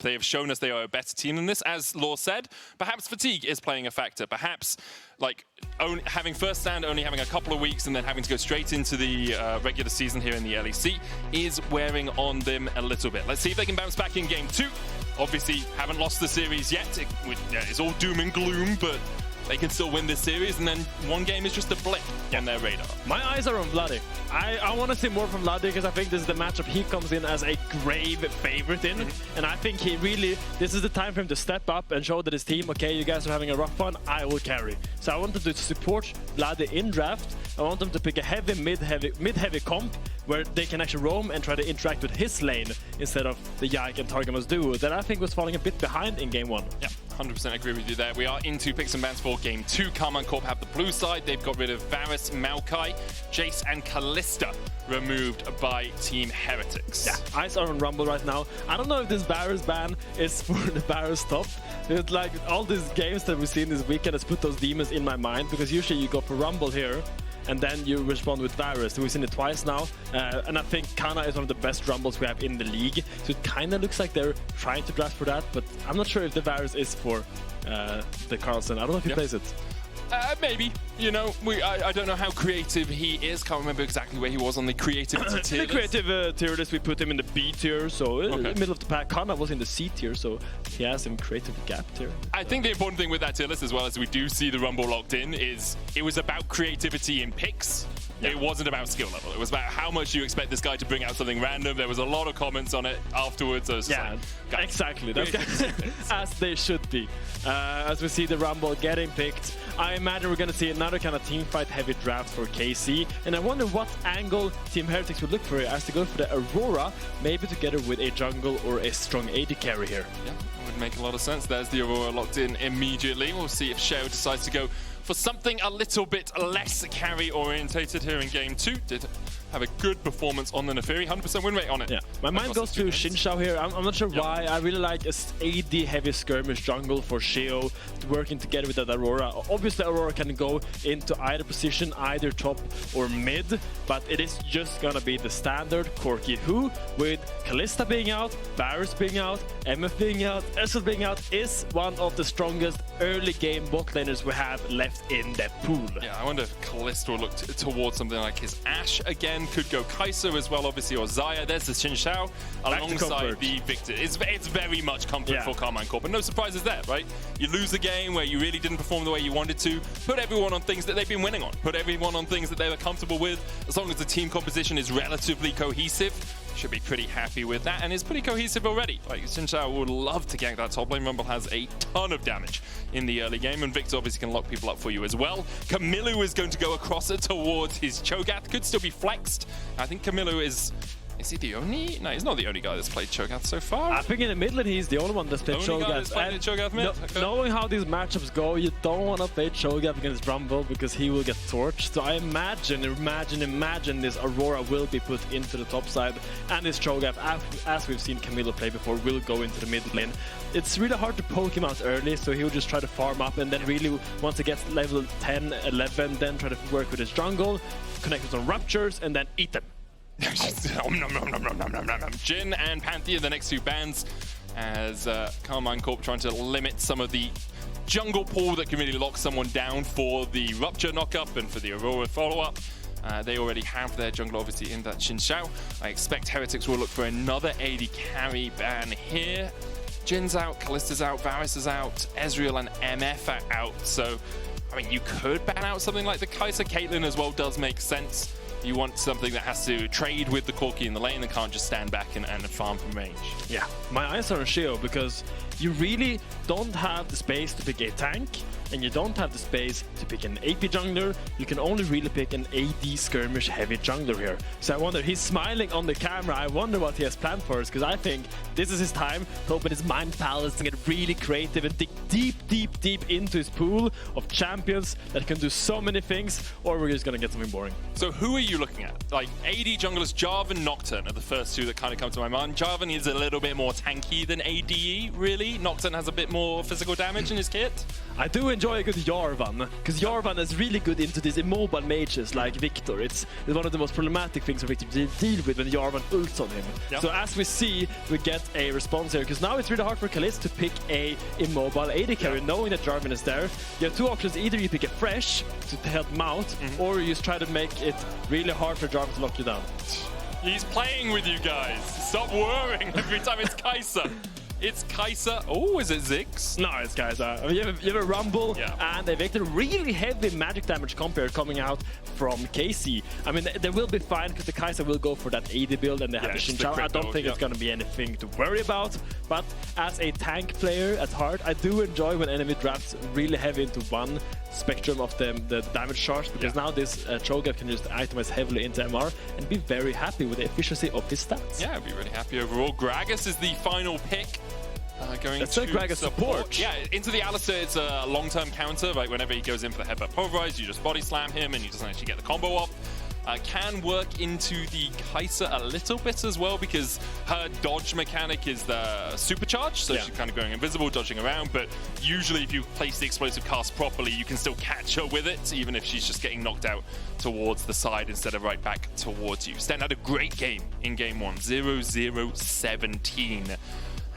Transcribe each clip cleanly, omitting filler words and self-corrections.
They have shown us they are a better team than this. As Laure said, perhaps fatigue is playing a factor. Perhaps like having first stand, only having a couple of weeks and then having to go straight into the regular season here in the LEC is wearing on them a little bit. Let's see if they can bounce back in game 2. Obviously, haven't lost the series yet. It's all doom and gloom, but they can still win this series, and then one game is just a blip on their radar. My eyes are on Vladi. I want to see more from Vladi because I think this is the matchup he comes in as a grave favorite in. And I think this is the time for him to step up and show that his team, okay, you guys are having a rough one, I will carry. So I want them to support Vladi in draft. I want them to pick a heavy, mid-heavy comp where they can actually roam and try to interact with his lane instead of the Yike and Targamas duo that I think was falling a bit behind in game 1. Yeah, 100% agree with you there. We are into picks and bans for game 2. Karmine Corp have the blue side. They've got rid of Varus, Maokai, Jace and Caliste removed by Team Heretics. Yeah, eyes are on Rumble right now. I don't know if this Varus ban is for the Varus top. It's like all these games that we've seen this weekend has put those demons in my mind because usually you go for Rumble here and then you respond with Varus. We've seen it twice now, and I think Canna is one of the best Rumbles we have in the league, so it kind of looks like they're trying to draft for that, but I'm not sure if the Varus is for the Carlsen. I don't know if he plays it. Maybe. You know, I don't know how creative he is. Can't remember exactly where he was on the creativity tier list. The creative tier list, we put him in the B tier, so middle of the pack. Canna was in the C tier, so he has some creative gap tier. I think the important thing with that tier list, as well as we do see the Rumble locked in, is it was about creativity in picks. Yeah. It wasn't about skill level. It was about how much you expect this guy to bring out something random. There was a lot of comments on it afterwards. So yeah, like, exactly. That's as they should be. As we see the Rumble getting picked, I imagine we're going to see another kind of teamfight heavy draft for KC. And I wonder what angle Team Heretics would look for here as they go for the Aurora, maybe together with a jungle or a strong AD carry here. Yeah, that would make a lot of sense. There's the Aurora locked in immediately. We'll see if Sheo decides to go for something a little bit less carry orientated here in game 2. Did have a good performance on the Neferi, 100% win rate on it. Yeah, my mind goes to Zhao here. I'm not sure why. I really like a AD heavy skirmish jungle for Sheo working together with that Aurora. Obviously, Aurora can go into either position, either top or mid, but it is just gonna be the standard Corki who, with Caliste being out, Varus being out, MF being out, Esel being out, is one of the strongest early game bot laners we have left in that pool. Yeah, I wonder if Caliste will look towards something like his Ashe again. Could go Kai'Sa as well, obviously, or Xayah. There's the Sheo alongside the Viktor. It's very much comfort for Karmine Corp, but no surprises there, right? You lose a game where you really didn't perform the way you wanted to, put everyone on things that they've been winning on. Put everyone on things that they were comfortable with. As long as the team composition is relatively cohesive, should be pretty happy with that, and is pretty cohesive already. Like, Zhao would love to gank that top lane. Rumble has a ton of damage in the early game, and Viktor obviously can lock people up for you as well. Kamiloo is going to go across it towards his Cho'Gath. Could still be flexed. I think Kamiloo is he the only? No, he's not the only guy that's played Cho'Gath so far. I think in the mid lane he's the only one that's played Cho'Gath. Knowing how these matchups go, you don't want to play Cho'Gath against Rumble because he will get torched. So I imagine this Aurora will be put into the top side, and this Cho'Gath, as we've seen Kamiloo play before, will go into the mid lane. It's really hard to poke him out early, so he'll just try to farm up, and then really once he gets level 10, 11, then try to work with his jungle, connect with some ruptures, and then eat them. Jhin and Pantheon, the next two bans, as Karmine Corp trying to limit some of the jungle pool that can really lock someone down for the Rupture knockup and for the Aurora follow-up. They already have their jungle, obviously, in that Zhao. I expect Heretics will look for another AD carry ban here. Jin's out, Kaliste's out, Varus is out, Ezreal and MF are out. So, I mean, you could ban out something like the Kai'Sa. Caitlyn as well does make sense. You want something that has to trade with the Corki in the lane and can't just stand back and farm from range. Yeah, my eyes are on Sheo because you really don't have the space to pick a tank, and you don't have the space to pick an AP jungler. You can only really pick an AD skirmish heavy jungler here. So I wonder, he's smiling on the camera. I wonder what he has planned for us, because I think this is his time to open his mind palace and get really creative and dig deep into his pool of champions that can do so many things, or we're just gonna get something boring. So who are you looking at? Like, AD junglers, Jarvan, Nocturne are the first two that kind of come to my mind. Jarvan is a little bit more tanky than ADE, really. Nocturne has a bit more physical damage in his kit. I do enjoy a good Jarvan, because Jarvan is really good into these immobile mages like Viktor. It's one of the most problematic things for Viktor to deal with when Jarvan ults on him. Yep. So as we see, we get a response here, because now it's really hard for Caliste to pick a immobile AD carry, knowing that Jarvan is there. You have two options: either you pick a fresh to help him out, or you just try to make it really hard for Jarvan to lock you down. He's playing with you guys. Stop worrying every time it's Kai'Sa. It's Kai'Sa. Oh, is it Ziggs? No, it's Kai'Sa. I mean, you have a Rumble and a Viktor. Really heavy magic damage compare coming out from KC. I mean, they will be fine because the Kai'Sa will go for that AD build and they have the Xin Zhao. I don't think it's going to be anything to worry about. But as a tank player at heart, I do enjoy when enemy drafts really heavy into one spectrum of the damage charge, because now this Cho'Gath can just itemize heavily into MR and be very happy with the efficiency of his stats. Yeah, I'd be really happy overall. Gragas is the final pick. Going That's to Gragas support. Yeah, into the Alistar, it's a long-term counter. Like whenever he goes in for the headbutt pulverize, you just body slam him and he doesn't actually get the combo off. Can work into the Kai'Sa a little bit as well, because her dodge mechanic is the supercharge, so she's kind of going invisible, dodging around, but usually if you place the explosive cast properly, you can still catch her with it, even if she's just getting knocked out towards the side instead of right back towards you. Stend had a great game in game 1, 0-0-17.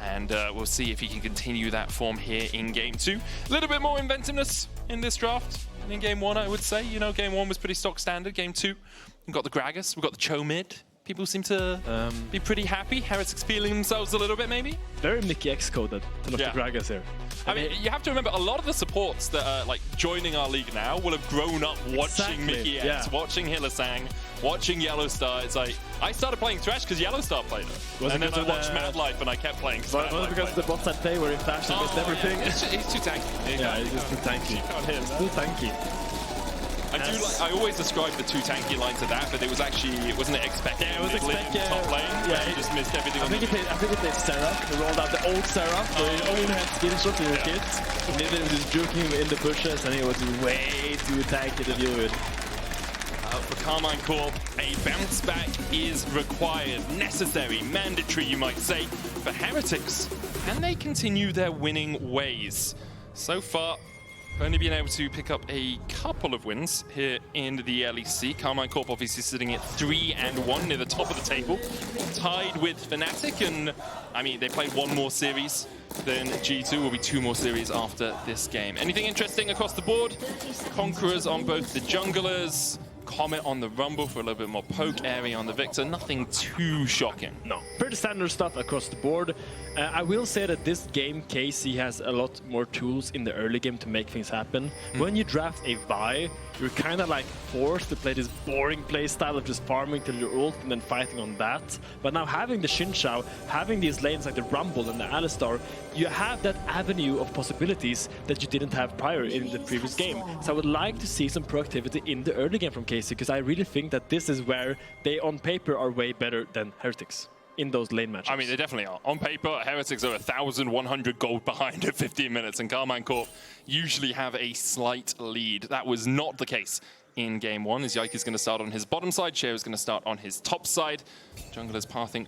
And we'll see if he can continue that form here in game 2. A little bit more inventiveness in this draft. In game 1, I would say. You know, game 1 was pretty stock standard. Game 2, we've got the Gragas, we've got the Cho mid. People seem to be pretty happy. Heretics feeling themselves a little bit, maybe. Very Mickey X coded to look at Gragas here. I mean, you have to remember, a lot of the supports that are like joining our league now will have grown up watching Mickey X, watching Hylissang, watching Yellowstar. It's like, I started playing Thresh because Yellowstar played it. And then I watched Mad Life and I kept playing. Was it because of the bot side play where he flashed and missed everything? He's too tanky. He's just too tanky. You can't hit him. Too tanky. I always described the too tanky line to that, but it was actually, wasn't it expected? Yeah, it was expected. Top lane, he just missed everything. I think it played Sarah. He rolled out the old Sarah, so he only had skill shot to your kids. And then he was just juking him in the bushes, and he was way too tanky to deal with. For Karmine Corp, a bounce back is required, necessary, mandatory, you might say. For Heretics, can they continue their winning ways? So far, only been able to pick up a couple of wins here in the LEC. Karmine Corp obviously sitting at 3-1 near the top of the table, tied with Fnatic, and I mean, they played one more series than G2. Will be 2 more series after this game. Anything interesting across the board? Conquerors on both the junglers. Comet on the Rumble for a little bit more poke area on the Viktor. Nothing too shocking. No, pretty standard stuff across the board. I will say that this game, KC has a lot more tools in the early game to make things happen. When you draft a Vi, you're kind of like forced to play this boring play style of just farming till your ult and then fighting on that. But now having the Xin Zhao, having these lanes like the Rumble and the Alistar, you have that avenue of possibilities that you didn't have prior in the previous game. So I would like to see some proactivity in the early game from KC, because I really think that this is where they on paper are way better than Heretics in those lane matches. I mean, they definitely are. On paper, Heretics are 1,100 gold behind at 15 minutes, and Karmine Corp usually have a slight lead. That was not the case in game 1, as Yike is going to start on his bottom side, Sheo is going to start on his top side. Junglers pathing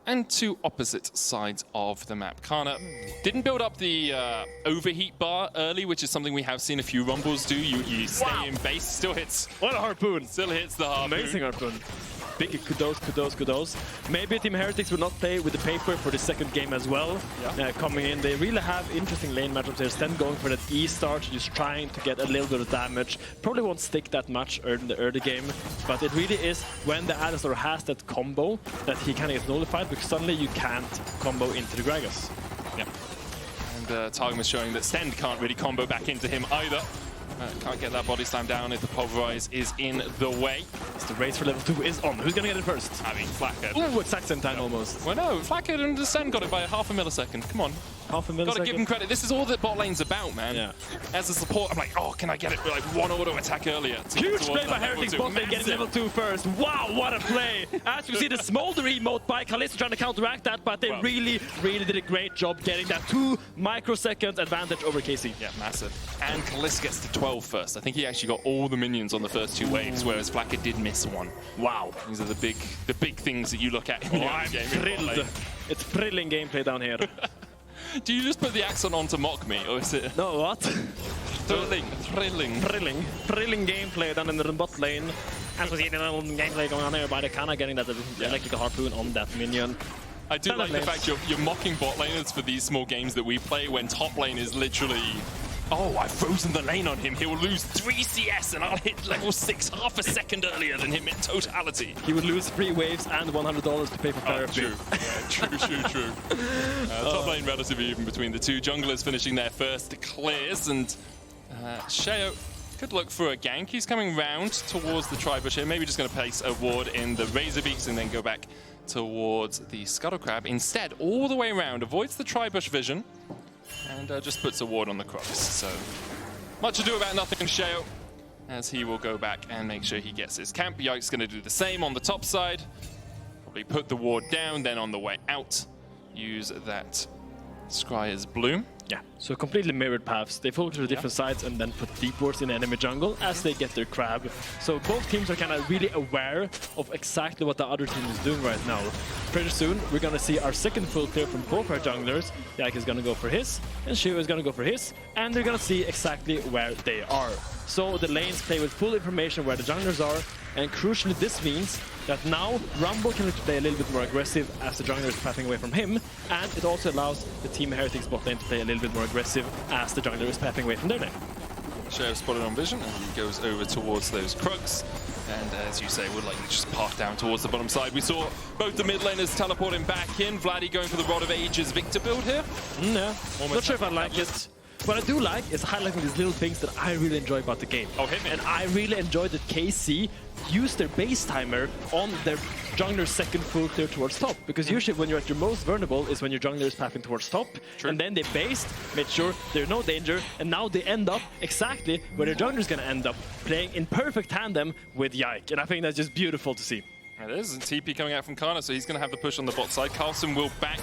and 2 opposite sides of the map. Canna didn't build up the overheat bar early, which is something we have seen a few Rumbles do. You stay in base, still hits. What a harpoon. Still hits the harpoon. Amazing harpoon. Big kudos. Maybe Team Heretics will not play with the paper for the second game as well. Coming in, they really have interesting lane matchups here. Stend going for that E start, just trying to get a little bit of damage. Probably won't stick that much in the early game, but it really is when the Alistar has that combo that he kind of gets nullified, because suddenly you can't combo into the Gragas. Yeah. And Targamas showing that Stend can't really combo back into him either. Can't get that body slam down if the pulverize is in the way. As the race for level 2 is on. Who's gonna get it first? I mean, Flakked. Ooh, it's Saxon time almost. Well, no, Flakked and Stend got it by half a millisecond. Come on. Half a millisecond. Gotta give him credit. This is all that bot lane's about, man. Yeah. As a support, I'm like, oh, can I get it like one auto attack earlier? Huge play by Heretics bot lane, getting level 2 first. Wow, what a play! As you see the smolder emote by Caliste trying to counteract that, but they really did a great job getting that 2 microseconds advantage over KC. Yeah, massive. And Caliste gets to 12 first. I think he actually got all the minions on the first 2 waves, whereas Flakked did miss miss one. Wow. These are the big things that you look at in I'm game. thrilled. It's thrilling gameplay down here. Do you just put the accent on to mock me, or is it? No, what? Thrilling. Thrilling gameplay down in the bot lane. As we see the little gameplay going on here by the Canna getting that electrical harpoon on that minion. I do like the fact you're mocking bot laners for these small games that we play when top lane is literally, oh, I've frozen the lane on him. He will lose 3 CS and I'll hit level 6 half a second earlier than him in totality. He would lose 3 waves and $100 to pay for therapy. True. Top lane relatively even between the two. Junglers finishing their first clears, and Sheo could look for a gank. He's coming round towards the Tribush here. Maybe just going to place a ward in the Razorbeaks and then go back towards the Scuttle Crab. Instead, all the way around, avoids the Tribush vision and just puts a ward on the Crocs. So much ado about nothing, Sheo, as he will go back and make sure he gets his camp. Yike's going to do the same on the top side. Probably put the ward down, then on the way out, use that Scryer's Bloom. Yeah, so completely mirrored paths. They focus to different sides and then put deep wards in enemy jungle as they get their crab. So both teams are kind of really aware of exactly what the other team is doing right now. Pretty soon, we're going to see our second full clear from both our junglers. Yike is going to go for his, and Sheo is going to go for his, and they're going to see exactly where they are. So the lanes play with full information where the junglers are, and crucially this means that now Rumble can play a little bit more aggressive as the jungler is pathing away from him, and it also allows the team Heretics bot lane to play a little bit more aggressive as the jungler is pathing away from their lane. Sheo spotted on vision, and he goes over towards those Krugs, and as you say, would likely just park down towards the bottom side. We saw both the mid laners teleporting back in. Vladi going for the Rod of Ages Viktor build here. Yeah, not sure if I like it. What I do like is highlighting these little things that I really enjoy about the game. Oh, hit me. And I really enjoy that KC used their base timer on their jungler's second full clear towards top. Because usually when you're at your most vulnerable is when your jungler is pathing towards top. True. And then they based, made sure there's no danger, and now they end up exactly where their jungler is going to end up, playing in perfect tandem with Yike. And I think that's just beautiful to see. It is, and TP coming out from Canna, so he's going to have the push on the bot side. Carlsen will back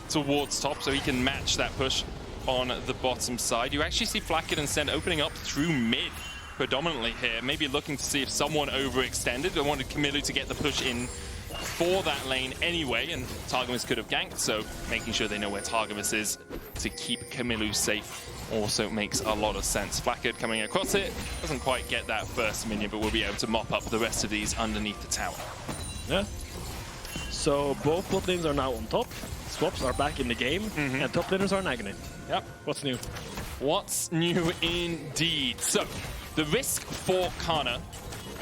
towards top, so he can match that push on the bottom side. You actually see Flakked and Stend opening up through mid predominantly here, maybe looking to see if someone overextended. They wanted Kamiloo to get the push in for that lane anyway, and Targamas could have ganked, so making sure they know where Targamas is to keep Kamiloo safe also makes a lot of sense. Flakked coming across it, doesn't quite get that first minion, but will be able to mop up the rest of these underneath the tower. Yeah. So both bot lanes are now on top. Swaps are back in the game, and top laners are in agony. Yep. What's new? What's new indeed? So, the risk for Canna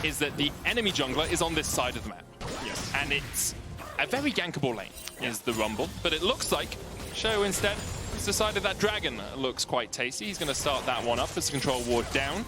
is that the enemy jungler is on this side of the map. Yes. And it's a very gankable lane, is the Rumble. But it looks like Sheo instead has decided that Dragon looks quite tasty. He's going to start that one up as the control ward down.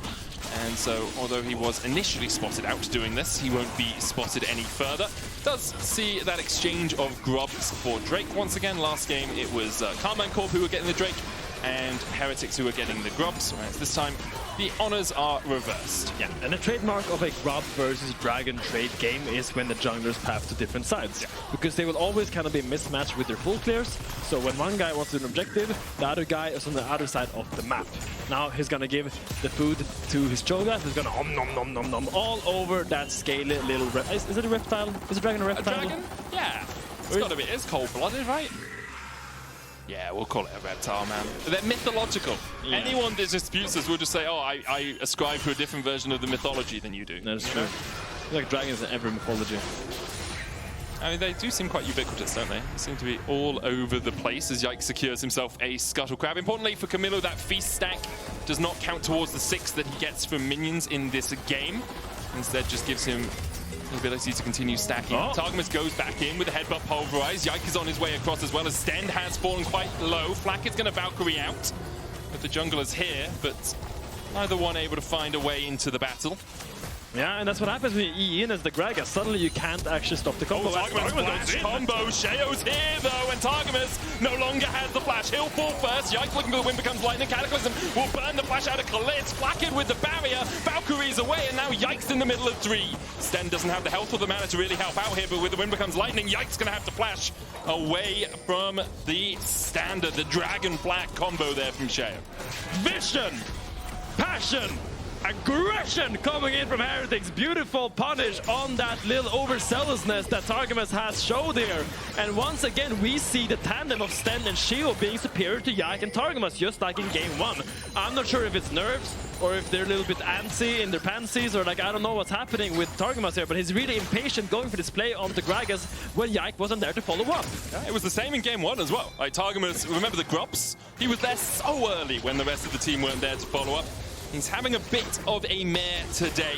And so, although he was initially spotted out doing this, he won't be spotted any further. Does see that exchange of grubs for Drake once again. Last game, it was Karmine Corp who were getting the Drake, and Heretics who were getting the grubs. Whereas this time, the honors are reversed. Yeah, and the trademark of a grub versus dragon trade game is when the junglers path to different sides. Yeah. Because they will always kind of be mismatched with their full clears. So when one guy wants to do an objective, the other guy is on the other side of the map. Now he's gonna give the food to his Cho'Gath. He's gonna nom nom nom all over that scaly little is it a reptile? Is a dragon a reptile? A dragon? Yeah. It's gotta be. It's cold-blooded, right? Yeah, we'll call it a reptile, man. They're mythological. Yeah. Anyone that disputes us will just say, oh, I ascribe to a different version of the mythology than you do. That's true. Like dragons in every mythology. I mean, they do seem quite ubiquitous, don't they? They seem to be all over the place as Yike secures himself a Scuttle Crab. Importantly for Kamiloo, that feast stack does not count towards the 6 that he gets from minions in this game. Instead, just gives him the ability to continue stacking. Targamas goes back in with a headbutt pulverized. Yike is on his way across as well as Stend has fallen quite low. Flakked going to Valkyrie out with the junglers here, but neither one able to find a way into the battle. Yeah, and that's what happens when you E in as the Gragas. Suddenly you can't actually stop the combo. Targamas flash combo. Sheo's here though, and Targamas no longer has the flash. He'll fall first. Yike looking for the win becomes lightning. Cataclysm will burn the flash out of Caliste. Flakked with the barrier. Valkyrie's away, and now Yike's in the middle of 3. Stend doesn't have the health or the mana to really help out here, but with the win becomes lightning, Yike's gonna have to flash away from the standard, the Dragon Black combo there from Sheo. Vision! Passion! Aggression coming in from Heretics. Beautiful punish on that little overzealousness that Targamas has showed here. And once again, we see the tandem of Stend and Sheo being superior to Yike and Targamas, just like in game 1. I'm not sure if it's nerves or if they're a little bit antsy in their pansies, or like, I don't know what's happening with Targamas here, but he's really impatient going for this play onto Gragas when Yike wasn't there to follow up. Yeah, it was the same in game 1 as well. Like Targamas, remember the Grubs? He was there so early when the rest of the team weren't there to follow up. He's having a bit of a mare today,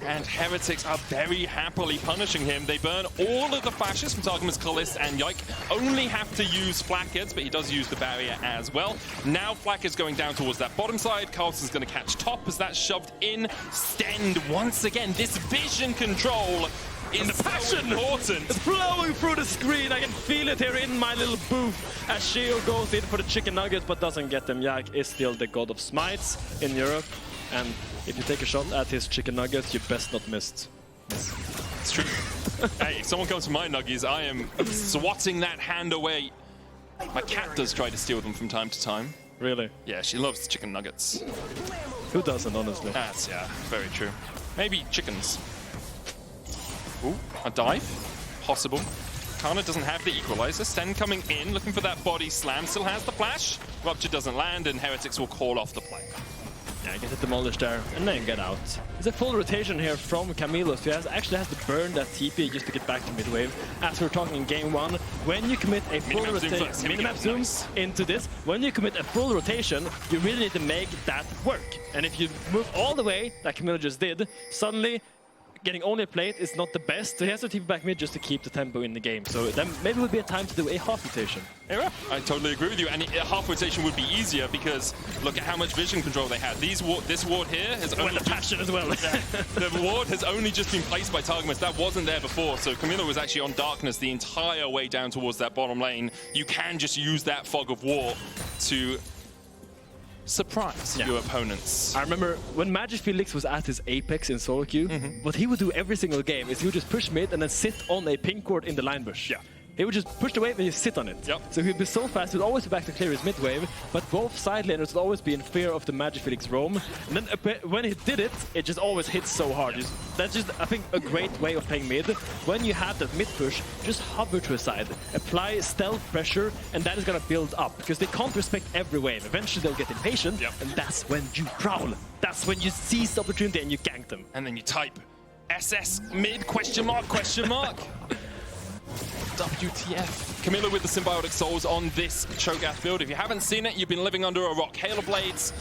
and Heretics are very happily punishing him. They burn all of the flashes from Targamas, Caliste, and Yike. Only have to use Flakked, but he does use the barrier as well. Now Flakked's going down towards that bottom side. Carlsen's going to catch top as that's shoved in. Stend, once again, this vision control is the passion important. It's flowing through the screen. I can feel it here in my little booth as Sheo goes in for the chicken nuggets but doesn't get them. Yike is still the god of smites in Europe, and if you take a shot at his chicken nuggets, you best not miss. It's true. Hey, if someone comes for my nuggies, I am swatting that hand away. My cat does try to steal them from time to time. Really? Yeah, she loves chicken nuggets. Who doesn't, honestly? That's, yeah, very true. Maybe chickens. Ooh, a dive? Possible. Canna doesn't have the equalizer. Stend coming in, looking for that body slam. Still has the flash. Rupture doesn't land, and Heretics will call off the play. Yeah, get it demolished there, and then get out. It's a full rotation here from Kamiloo, so he actually has to burn that TP just to get back to mid-wave. As we were talking in game 1, when you commit a full rotation, minimap zooms into this, when you commit a full rotation, you really need to make that work. And if you move all the way, like Kamiloo just did, suddenly getting only a plate is not the best, so he has to TP back mid just to keep the tempo in the game. So then maybe it would be a time to do a half rotation. Yeah, I totally agree with you, and a half rotation would be easier because look at how much vision control they had. This ward here has only the passion as well. The ward has only just been placed by Targamas. That wasn't there before, so Kamiloo was actually on darkness the entire way down towards that bottom lane. You can just use that fog of war to surprise your opponents. I remember when Magic Felix was at his apex in solo queue, what he would do every single game is he would just push mid and then sit on a pink ward in the line bush. Yeah. He would just push the wave and you sit on it. Yep. So he'd be so fast, he'd always be back to clear his mid wave, but both side laners would always be in fear of the Magic Felix roam. And then when he did it, it just always hits so hard. That's just, I think, a great way of playing mid. When you have that mid push, just hover to a side, apply stealth pressure, and that is gonna build up, because they can't respect every wave. Eventually they'll get impatient, and that's when you prowl. That's when you seize the opportunity and you gank them. And then you type SS mid question mark question mark. WTF. Kamiloo with the Symbiotic Souls on this Cho'Gath build. If you haven't seen it, you've been living under a rock. Hail of Blades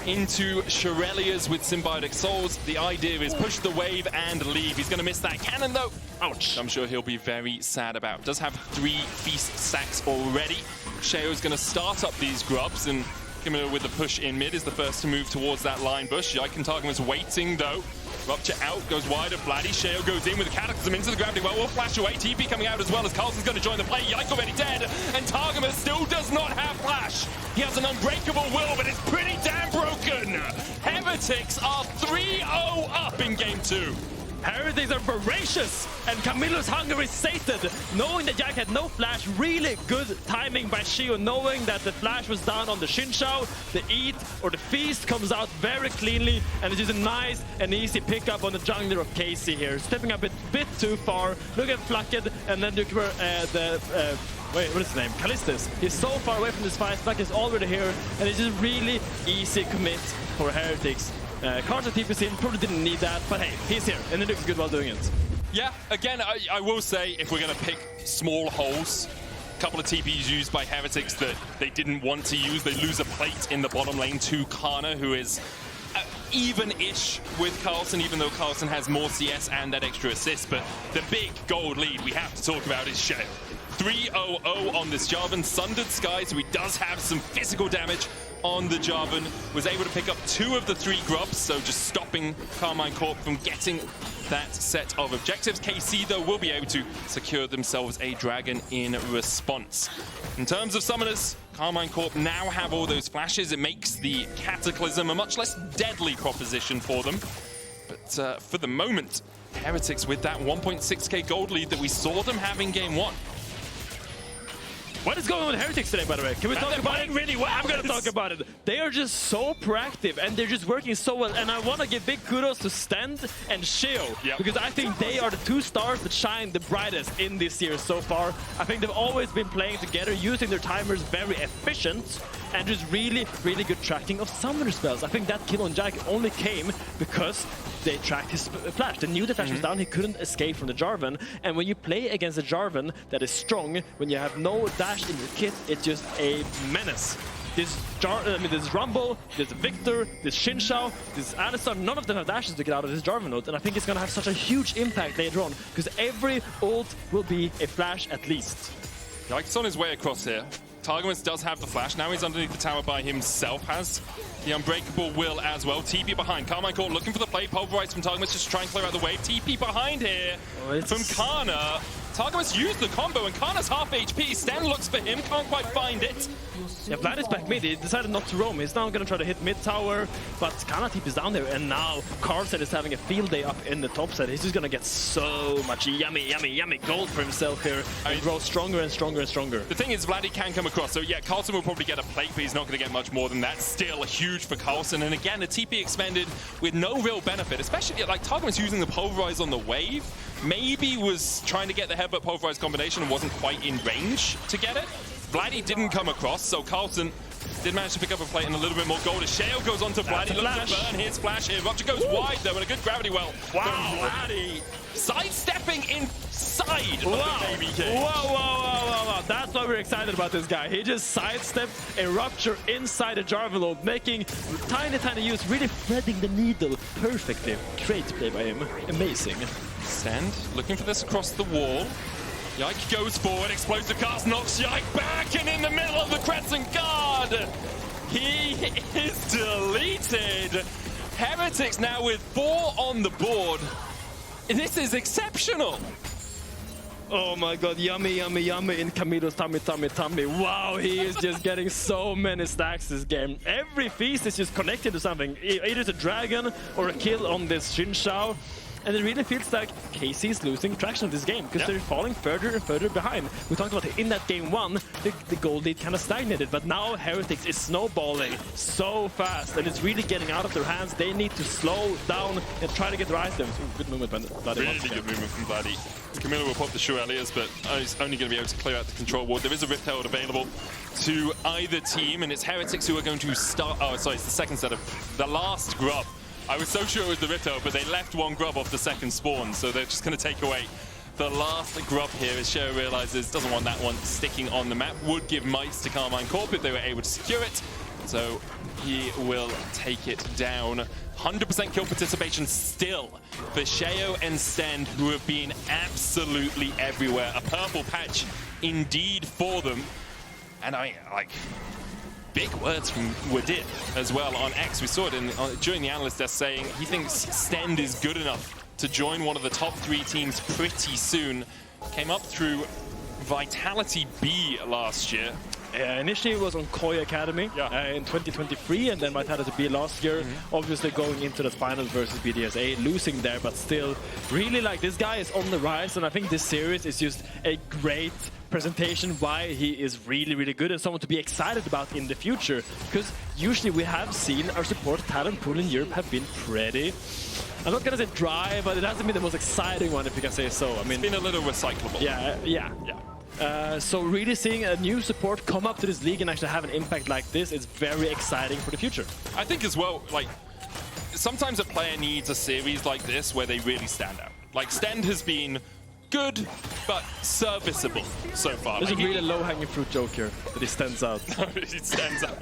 into Shirelias with Symbiotic Souls. The idea is push the wave and leave. He's going to miss that cannon though. Ouch. I'm sure he'll be very sad about. Does have 3 feast stacks already. Sheo's going to start up these grubs, and Kamiloo with the push in mid is the first to move towards that line bush. Yike and Targamas waiting though. Rupture out, goes wide of Vladi. Sheo goes in with a cataclysm into the gravity well. Will flash away. TP coming out as well as Carlsen's going to join the play. Yike already dead, and Targamas still does not have flash. He has an unbreakable will, but it's pretty damn broken. Heretics are 3-0 up in game 2. Heretics are voracious, and Kamiloo's hunger is sated. Knowing that Yike had no flash, really good timing by Sheo, knowing that the flash was down on the Shinshao. The eat or the feast comes out very cleanly, and it's just a nice and easy pickup on the jungler of Kai'Sa here. Stepping up a bit too far. Look at Flakked, and then look where wait, what is his name? Caliste. He's so far away from this fight. Flakked is already here, and it's just really easy commit for Heretics. Carlsen TP's in, probably didn't need that, but hey, he's here, and he looks good while doing it. Yeah, again, I will say, if we're going to pick small holes, a couple of TPs used by Heretics that they didn't want to use. They lose a plate in the bottom lane to Canna, who is even-ish with Carlsen, even though Carlsen has more CS and that extra assist. But the big gold lead we have to talk about is Sheo. 3-0-0 on this Jarvan. Sundered Sky, so he does have some physical damage on the Jarvan. Was able to pick up 2 of the 3 grubs, so just stopping Karmine Corp from getting that set of objectives. KC, though, will be able to secure themselves a dragon in response. In terms of summoners, Karmine Corp now have all those flashes. It makes the Cataclysm a much less deadly proposition for them. But for the moment, Heretics with that 1.6k gold lead that we saw them have in game 1. What is going on with Heretics today, by the way? Can we talk about it? Really well. I'm going to talk about it. They are just so proactive and they're just working so well. And I want to give big kudos to Stend and Sheo because I think they are the two stars that shine the brightest in this series so far. I think they've always been playing together, using their timers very efficient and just really, really good tracking of summoner spells. I think that kill on Yike only came because they tracked his flash. They knew the flash was down, he couldn't escape from the Jarvan. And when you play against a Jarvan that is strong, when you have no dash in your kit, it's just a menace. This Rumble, this Viktor, this Sheo, this Alistar, none of them have dashes to get out of this Jarvan ult, and I think it's going to have such a huge impact later on, because every ult will be a flash at least. Yike's on his way across here. Targamas does have the flash. Now he's underneath the tower by himself. Has the Unbreakable will as well. TP behind. Karmine Corp looking for the play. Pulverize from Targamas just to try and clear out the wave. TP behind here from Canna. Targamas used the combo and Canna's half HP. Stend looks for him. Can't quite find it. Yeah, Vladi's back mid. He decided not to roam. He's now going to try to hit mid tower, but Canna TP is down there, and now Carlsen is having a field day up in the top side. He's just going to get so much yummy gold for himself here and grow stronger and stronger and stronger. The thing is, Vladi can come across, so yeah, Carlsen will probably get a plate, but he's not going to get much more than that. Still huge for Carlsen, and again, the TP expended with no real benefit, especially like Targamas using the Pulverize on the wave. Maybe was trying to get the headbutt Pulverize combination and wasn't quite in range to get it. Vladi didn't come across, so Carlsen did manage to pick up a plate and a little bit more gold. As Sheo goes on to Vladi, looks to burn his flash here. Rupture goes wide though, and a good gravity well. Wow, Vladi sidestepping inside of the baby king. Whoa. That's why we're excited about this guy. He just sidestepped a Rupture inside a Jarvan ult, making tiny use, really threading the needle perfectly. Great play by him. Amazing. Stend looking for this across the wall. Yike goes forward, explosive cast knocks Yike back, and in the middle of the Crescent Guard, he is deleted. Heretics now with 4 on the board. This is exceptional. Oh my god, yummy in Kamiloo's tummy. Wow, he is just getting so many stacks this game. Every feast is just connected to something. Either it's a dragon or a kill on this Sheo. And it really feels like Kai'Sa is losing traction of this game because they're falling further and further behind. We talked about it in that game 1, the gold lead kind of stagnated, but now Heretics is snowballing so fast and it's really getting out of their hands. They need to slow down and try to get their items. Ooh, good movement by Vladi. Really good movement from Vladi. Kamiloo will pop the Sheo but he's only going to be able to clear out the control ward. There is a Rift Herald available to either team, and it's Heretics who are going to start. Oh, sorry, it's the second set of the last grub. I was so sure it was the Rift Herald, but they left one grub off the second spawn, so they're just going to take away the last grub here as Sheo realizes doesn't want that one sticking on the map. Would give mice to Karmine Corp if they were able to secure it, so he will take it down. 100% kill participation still for Sheo and Stend, who have been absolutely everywhere. A purple patch indeed for them, and I like. Big words from Wadid as well on X. We saw it during the Analyst desk saying he thinks Stend is good enough to join one of the top 3 teams pretty soon. Came up through Vitality B last year. Initially it was on Koi Academy in 2023, and then Vitality B last year. Obviously going into the finals versus BDSA, losing there, but still really like this guy is on the rise, and I think this series is just a great presentation why he is really good and someone to be excited about in the future, because usually we have seen our support talent pool in Europe have been pretty, I'm not gonna say dry, but it hasn't been the most exciting one, if you can say so. I mean, it's been a little recyclable. Yeah. So really seeing a new support come up to this league and actually have an impact like this is very exciting for the future. I think as well, like, sometimes a player needs a series like this where they really stand out. Like, Stend has been good, but serviceable so far. There's a really low-hanging fruit joke here that he stands out. It stands out.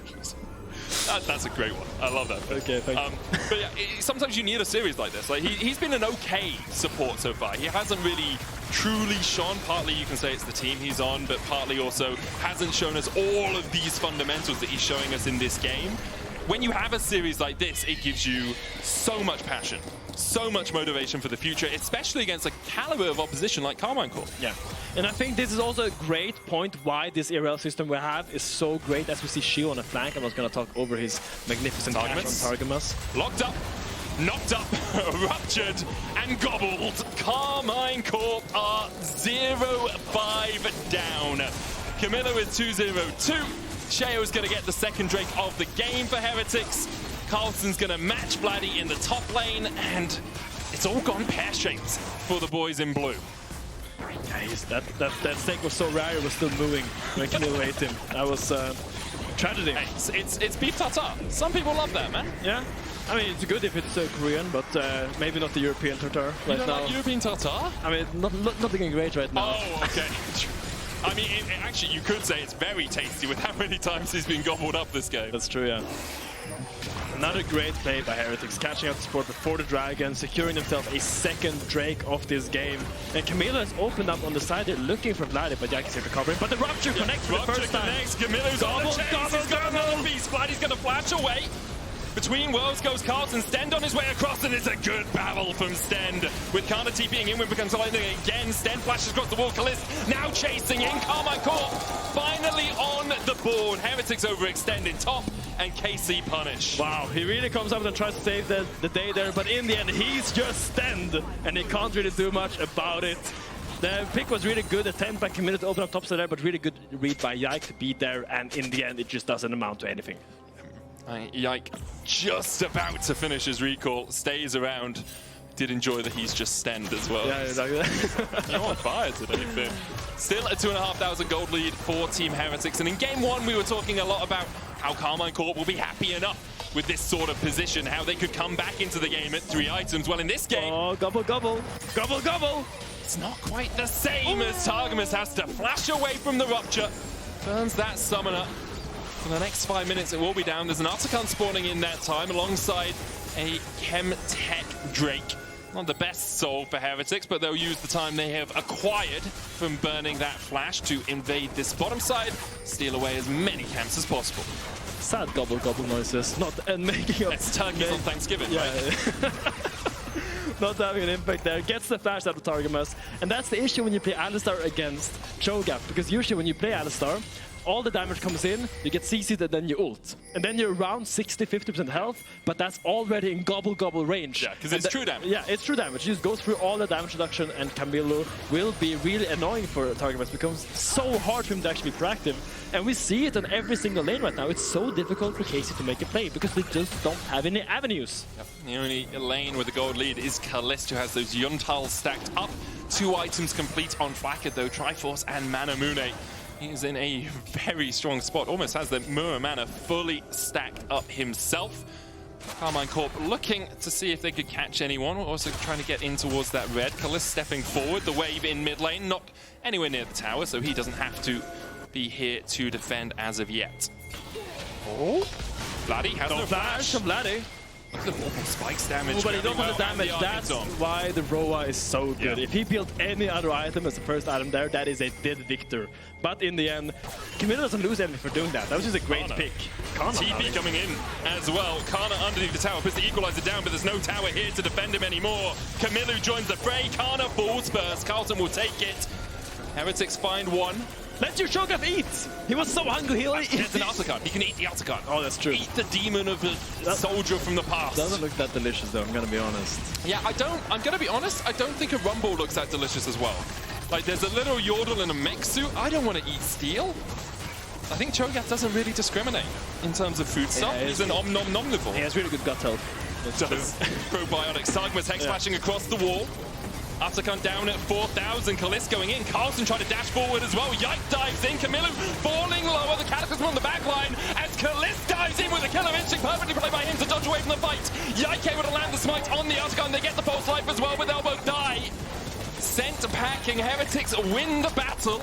That's a great one. I love that. Okay, thank you. But yeah, sometimes you need a series like this. Like he's been an okay support so far. He hasn't really truly shone. Partly you can say it's the team he's on, but partly also hasn't shown us all of these fundamentals that he's showing us in this game. When you have a series like this, it gives you so much passion, so much motivation for the future, especially against a caliber of opposition like Karmine Corp. Yeah, and I think this is also a great point why this ERL system we have is so great, as we see Sheo on the flank. I'm not going to talk over his magnificent dash on Targamas. Locked up, knocked up, ruptured, and gobbled. Karmine Corp are 0-5 down. Kamiloo is 2-0-2. Sheo's going to get the second Drake of the game for Heretics. Carlsen's going to match Vladi in the top lane, and it's all gone pear-shaped for the boys in blue. Guys, that stake was so rare, it was still moving when Kamiloo ate him. That was tragedy. Hey, it's beef tartare. Some people love that, man. Yeah. I mean, it's good if it's Korean, but maybe not the European tartare right now. You don't like European tartare? I mean, nothing great right now. Oh, okay. I mean, actually, you could say it's very tasty with how many times he's been gobbled up this game. That's true, yeah. Another great play by Heretics, catching up the support before the Dragon, securing themselves a second Drake of this game. And Kamiloo has opened up on the side there, looking for Vladi, but Yike is here to cover it. But the Rupture connects for the first time. Kamiloo's on the chase. He's got another piece. Vladi's going to flash away. Between worlds goes Carlsen. Stend on his way across, and it's a good battle from Stend. With Canna TPing in, when becomes lightning again. Stend flashes across the wall. Caliste now chasing in. Karmine Corp finally on the board. Heretics overextend in top, and KC punish. Wow, he really comes up and tries to save the day there, but in the end, he's just Stend, and he can't really do much about it. The pick was really good attempt by Kamiloo to open up top side there, but really good read by Yike to beat there, and in the end, it just doesn't amount to anything. Yike just about to finish his recall, stays around. Did enjoy that he's just Stend as well. Yeah, exactly. You're on fire today, Finn. Still a 2,500 gold lead for Team Heretics. And in game one, we were talking a lot about how Karmine Corp will be happy enough with this sort of position, how they could come back into the game at 3 items. Well, in this game... Oh, gobble, gobble. Gobble, gobble. It's not quite the same as Targamas has to flash away from the Rupture. Burns that summoner. For the next 5 minutes, it will be down. There's an Artican spawning in that time alongside a Chem Tech Drake. Not the best soul for Heretics, but they'll use the time they have acquired from burning that flash to invade this bottom side, steal away as many camps as possible. Sad gobble gobble noises, not making up. It's turkeys on Thanksgiving, yeah. right? Not having an impact there. Gets the flash out of Targamas, and that's the issue when you play Alistar against Cho'Gath, because usually when you play Alistar, all the damage comes in, you get CC'd, and then you ult. And then you're around 60-50% health, but that's already in gobble range. Yeah, because it's true damage. Yeah, it's true damage. You just go through all the damage reduction, and Kamiloo will be really annoying for Targamas. It becomes so hard for him to actually be proactive. And we see it on every single lane right now. It's so difficult for KC to make a play, because they just don't have any avenues. Yep. The only lane with the gold lead is Caliste, who has those Yuntals stacked up. 2 items complete on Flakked, though, Triforce and Manamune. He's in a very strong spot, almost has the Muramana fully stacked up himself. Karmine Corp looking to see if they could catch anyone. We're also trying to get in towards that red. Caliste stepping forward, the wave in mid lane, not anywhere near the tower, so he doesn't have to be here to defend as of yet. Oh, Vladi has no flash. From Vladi. Look at the mortal spikes damage. Oh, but he don't have the damage. That's why the Roa is so good. Yeah. If he built any other item as the first item there, that is a dead Viktor. But in the end, Kamiloo doesn't lose anything for doing that. That was just a great pick. TP coming in as well. Canna underneath the tower puts the equalizer down, but there's no tower here to defend him anymore. Kamiloo joins the fray. Canna falls first. Carlsen will take it. Heretics find one. Let your Cho'Gath eat! He was so hungry, he'll eat. There's an Artican. He can eat the Artican. Oh, that's true. Eat the demon of the soldier from the past. Doesn't look that delicious, though, I'm gonna be honest. Yeah, I'm gonna be honest, I don't think a Rumble looks that delicious as well. Like, there's a little Yordle in a mech suit. I don't want to eat steel. I think Cho'Gath doesn't really discriminate in terms of food stuff. Yeah, he's an omnivore. He has really good gut health. Does. Probiotics. Targamas hex flashing across the wall. Artican down at 4,000. Caliste going in. Carlsen trying to dash forward as well. Yike dives in. Kamiloo falling lower. The Cataclysm on the back line. As Caliste dives in with a killer instinct. Perfectly played by him to dodge away from the fight. Yike able to land the smite on the Artican. They get the false life as well, but they'll both die. Sent packing. Heretics win the battle.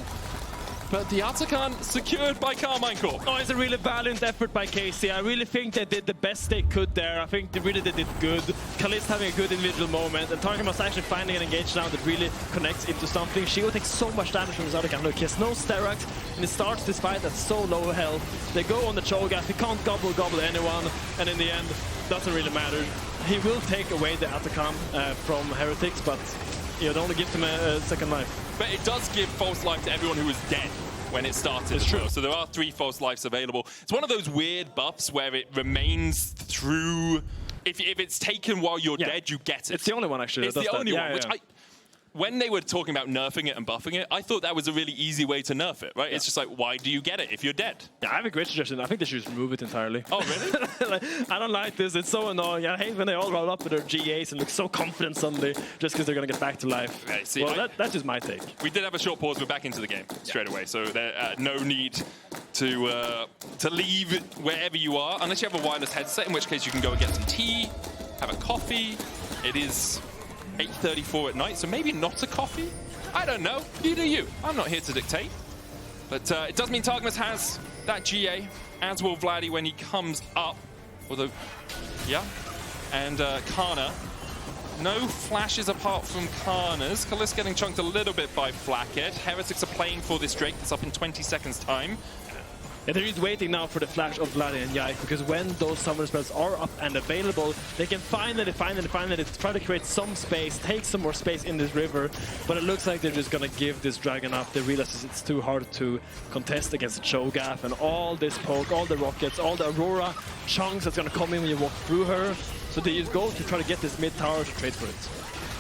But the Artican secured by Karmine Corp. Oh, it's a really valiant effort by KC. I really think they did the best they could there. I think they really did good. Caliste having a good individual moment, and Targamas actually finding an engage now that really connects into something. Sheo takes so much damage from his Artican. Look, he has no Sterak, and he starts this fight at so low health. They go on the Cho'Gath. He can't gobble anyone, and in the end, doesn't really matter. He will take away the Artican from Heretics, but it only gives him a second life. But it does give false life to everyone who was dead when it started. It's true. Well. So there are 3 false lives available. It's one of those weird buffs where it remains through. If it's taken while you're dead, you get it. It's the only one, actually. It's the only one, which when they were talking about nerfing it and buffing it, I thought that was a really easy way to nerf it, right? Yeah. It's just like, why do you get it if you're dead? Yeah, I have a great suggestion. I think they should just remove it entirely. Oh, really? Like, I don't like this. It's so annoying. I hate when they all roll up with their GAs and look so confident suddenly just because they're going to get back to life. Yeah, see, well, that's just my take. We did have a short pause. We're back into the game straight away. So there's no need to leave wherever you are, unless you have a wireless headset, in which case you can go and get some tea, have a coffee. It is 8:34 at night, so maybe not a coffee? I don't know. You do you. I'm not here to dictate. But it does mean Targamas has that GA, as will Vladi when he comes up. Although, yeah. And Canna. No flashes apart from Canna's. Caliste getting chunked a little bit by Flakked. Heretics are playing for this Drake that's up in 20 seconds time. Yeah, they're just waiting now for the flash of Vladi and Yike, because when those summoner spells are up and available, they can finally try to create some space, take some more space in this river, but it looks like they're just gonna give this dragon up. They realize it's too hard to contest against the Cho'Gath and all this poke, all the rockets, all the Aurora chunks that's gonna come in when you walk through her. So they just go to try to get this mid tower to trade for it.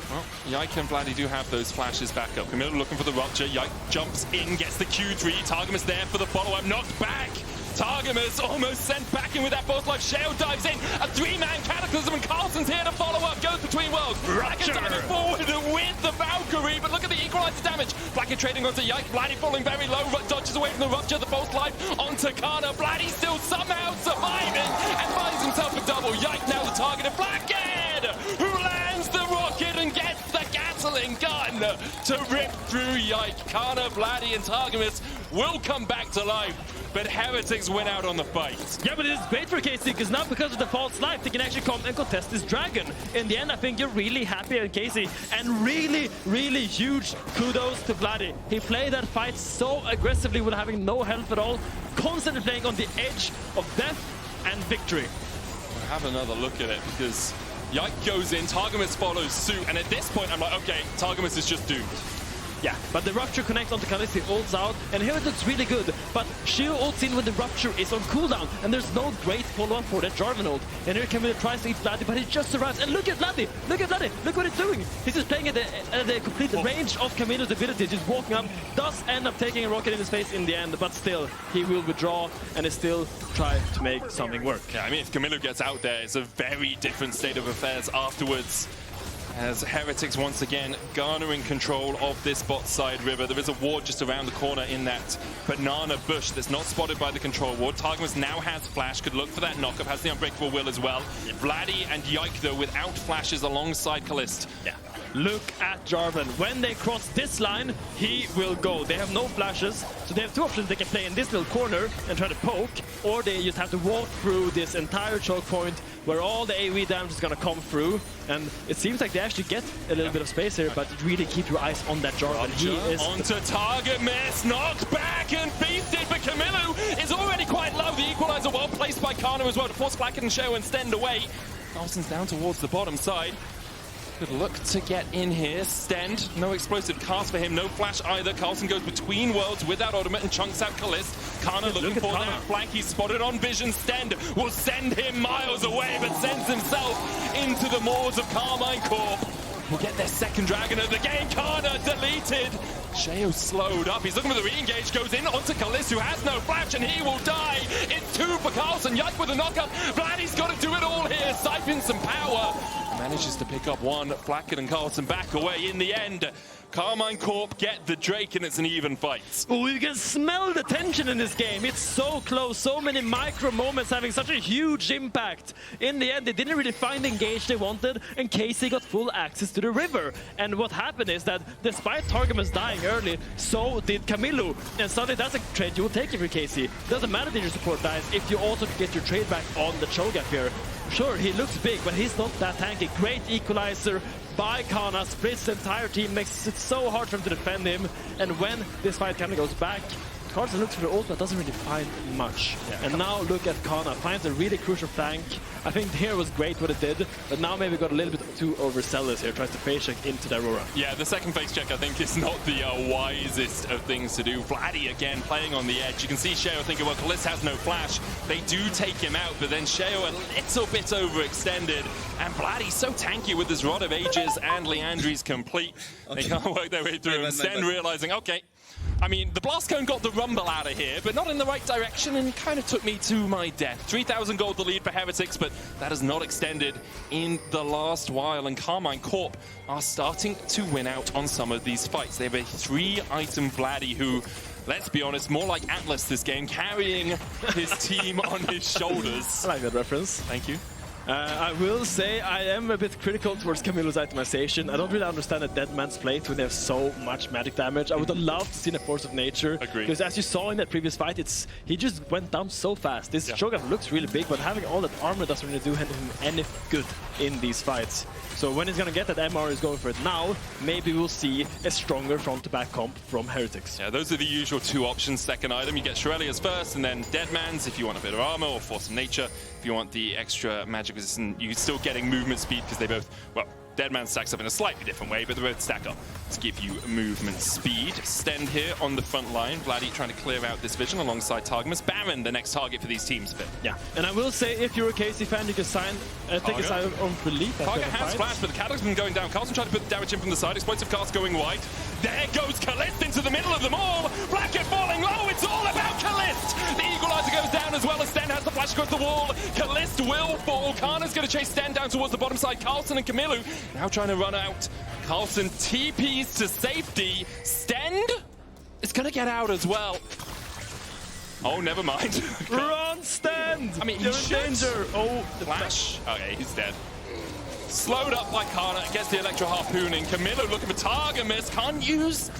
Well, Yike and Vladi do have those flashes back up. Kamiloo looking for the rupture. Yike jumps in, gets the Q3. Targamas there for the follow-up. Knocked back. Targamas almost sent back in with that boss life. Sheo dives in. A three-man cataclysm, and Carlsen's here to follow up. Goes between worlds. Flakked diving forward with the Valkyrie, but look at the equalizer damage. Flakked trading onto Yike. Vladi falling very low. Dodges away from the rupture. The false life onto Canna. Vladi still somehow surviving and finds himself a double. Yike now the target of Flakked, who lands the rocket and gets the Gatling gun to rip through Yike. Canna, Vladi, and Targamas will come back to life, but Heretics win out on the fight. Yeah, but it's great for Kai'Sa, because now because of the false life, they can actually come and contest this dragon. In the end, I think you're really happy at Kai'Sa, and really huge kudos to Vladi. He played that fight so aggressively with having no health at all, constantly playing on the edge of death and victory. We'll have another look at it, because Yike goes in, Targamas follows suit, and at this point I'm like, okay, Targamas is just doomed. Yeah, but the Rupture connects onto Caliste, he ults out, and here it looks really good. But Sheo ults in when the Rupture is on cooldown, and there's no great follow-up for that Jarvan ult. And here Kamiloo tries to eat Vladi, but he just survives. And look at Vladi! Look at Vladi! Look what he's doing! He's just playing at the complete range of Kamiloo's ability, just walking up, does end up taking a rocket in his face in the end, but still, he will withdraw, and he still try to make something work. Yeah, I mean, if Kamiloo gets out there, it's a very different state of affairs afterwards. As Heretics once again garnering control of this bot side river. There is a ward just around the corner in that banana bush that's not spotted by the control ward. Targamas now has flash, could look for that knockup, has the unbreakable will as well. Yeah. Vladi and Yike though without flashes alongside Caliste. Yeah. Look at Jarvan. When they cross this line, he will go. They have no flashes, so they have two options. They can play in this little corner and try to poke, or they just have to walk through this entire choke point where all the AoE damage is going to come through. And it seems like they actually get a little bit of space here, but really keep your eyes on that Jarvan. He is onto Targamas, knocked back and feasted, but Kamiloo is already quite low. The equalizer well placed by Canna as well to force Flakked and Sheo and Stend away. Carlsen's down towards the bottom side. Good look to get in here. Stend, no explosive cast for him, no flash either. Carlsen goes between worlds with that Odoamne and chunks out Caliste. Canna looking for that flank. He's spotted on vision. Stend will send him miles away, but sends himself into the maws of Karmine Corp. We'll get their second dragon of the game. Canna deleted. Sheo slowed up. He's looking for the re-engage. Goes in onto Caliste, who has no flash, and he will die. It's two for Carlsen. Yike with a knockup. Vladi's got to do it all here. Siphon some power. Manages to pick up one. Flakked and Carlsen back away in the end. Karmine Corp get the Drake, and it's an even fight. Oh, you can smell the tension in this game. It's so close. So many micro moments having such a huge impact. In the end, they didn't really find the engage they wanted, and Kai'Sa got full access to the river. And what happened is that despite Targamas dying early, so did Kamiloo. And suddenly that's a trade you will take if you're Kai'Sa. Doesn't matter that your support dies if you also get your trade back on the Cho'Gath here. Sure, he looks big, but he's not that tanky. Great equalizer by Canna, splits the entire team, makes it so hard for him to defend him. And when this fight kind of goes back, Carlsen looks for the ult but doesn't really find much. And now look at Canna, finds a really crucial flank. I think here was great what it did, but now maybe got a little bit too overzealous here, tries to face check into the Aurora. Yeah, the second face check I think is not the wisest of things to do. Vladi again playing on the edge. You can see Sheo thinking, well, Caliste has no flash. They do take him out, but then Sheo a little bit overextended. And Vladi's so tanky with his Rod of Ages and Leandri's complete. They can't work their way through. And Stend realizing, okay, I mean, the Blast Cone got the Rumble out of here, but not in the right direction, and kind of took me to my death. 3,000 gold the lead for Heretics, but that has not extended in the last while, and Karmine Corp are starting to win out on some of these fights. They have a 3-item Vladi who, let's be honest, more like Atlas this game, carrying his team on his shoulders. I like that reference. Thank you. I will say I am a bit critical towards Kamiloo's itemization. I don't really understand a dead man's plate when they have so much magic damage. I would have loved to see a Force of Nature. Agreed. Because as you saw in that previous fight, he just went down so fast. This Cho'Gath looks really big, but having all that armor doesn't really do him any good in these fights. So when he's gonna get that MR, he's going for it now. Maybe we'll see a stronger front-to-back comp from Heretics. Yeah, those are the usual two options. Second item, you get Shurelya's first, and then Deadman's if you want a bit of armor, or Force of Nature if you want the extra magic resistance. You're still getting movement speed because they both, well, Deadman stacks up in a slightly different way, but they both stack up to give you movement speed. Stend here on the front line. Vladi trying to clear out this vision alongside Targamas. Baron, the next target for these teams. Yeah, and I will say, if you're a KC fan, you can take a sign of belief. Target has flash, but the Catalyst been going down. Carlsen trying to put the damage in from the side. Explosive cast going wide. There goes Caliste into the middle of them all. Flakked falling low. It's all about Caliste. The Equalizer goes down as well as Stend has the flash across the wall. Caliste will fall. Canna's going to chase Stend down towards the bottom side. Carlsen and Kamiloo now trying to run out. Carlsen TPs to safety. Stend is going to get out as well. Oh, never mind. Run, Stend! I mean, you're in danger. Oh, the flash. Okay, he's dead. Slowed up by Canna, gets the Electro Harpooning. Kamiloo looking for Targamas, can't use